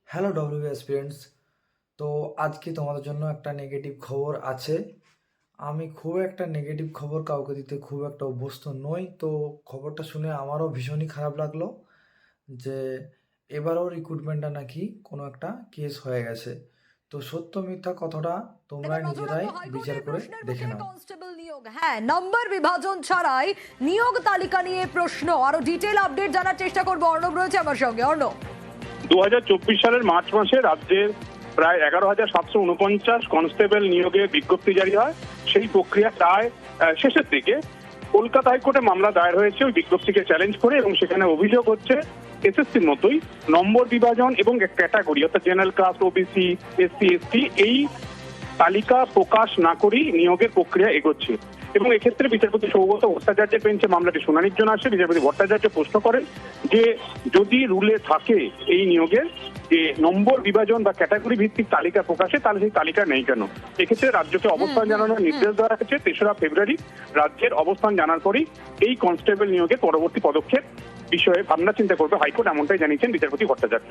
Hello W experience. তো আজকে তোমাদের জন্য একটা নেগেটিভ খবর আছে। আমি খুব একটা নেগেটিভ খবর কাউকে দিতে খুব একটা অভ্যস্ত নই। তো খবরটা শুনে আমারও ভীষণই খারাপ লাগলো যে এবারও রিক্রুটমেন্টটা নাকি কোনো একটা কেস হয়ে গেছে। তো সত্য মিথ্যা কথাটা তোমরা এবার নজর নিজেরাই রাখবো বিচার হাইকোর্টের করে প্রশ্নের দেখে মুখে নাও। কনস্টেবল নিয়োগ। হ্যাঁ, নম্বর বিভাজন ছাড়াই নিয়োগ তালিকা নিয়ে প্রশ্ন। আরো ডিটেইল আপডেট জানার চেষ্টা করবো। অর্ণব রয়েছে আমার সঙ্গে। অর্ণব, 2024 সালের মার্চ মাসে রাজ্যের প্রায় 11,749 কনস্টেবল নিয়োগের বিজ্ঞপ্তি জারি হয়। সেই প্রক্রিয়া প্রায় শেষের দিকে কলকাতা হাইকোর্টে মামলা দায়ের হয়েছে ওই বিজ্ঞপ্তিকে চ্যালেঞ্জ করে, এবং সেখানে অভিযোগ হচ্ছে এসএসসির মতোই নম্বর বিভাজন এবং ক্যাটাগরি অর্থাৎ general caste, OBC, SC, ST এই তালিকা প্রকাশ না করেই নিয়োগের প্রক্রিয়া এগোচ্ছে। এবং এক্ষেত্রে বিচারপতি সৌগত ভট্টাচার্যের বেঞ্চে মামলাটি শুনানির জন্য আসে। বিচারপতি ভট্টাচার্য প্রশ্ন করেন যে যদি রুলে থাকে এই নিয়োগের যে নম্বর বিভাজন বা ক্যাটাগরি ভিত্তিক তালিকা প্রকাশে, তাহলে সেই তালিকা নেই কেন। এক্ষেত্রে রাজ্যকে অবস্থান জানানোর নির্দেশ দেওয়া হয়েছে। 3রা ফেব্রুয়ারি রাজ্যের অবস্থান জানার পরই এই কনস্টেবল নিয়োগের পরবর্তী পদক্ষেপ বিষয়ে ভাবনা চিন্তা করবে হাইকোর্ট, এমনটাই জানিয়েছেন বিচারপতি ভট্টাচার্য।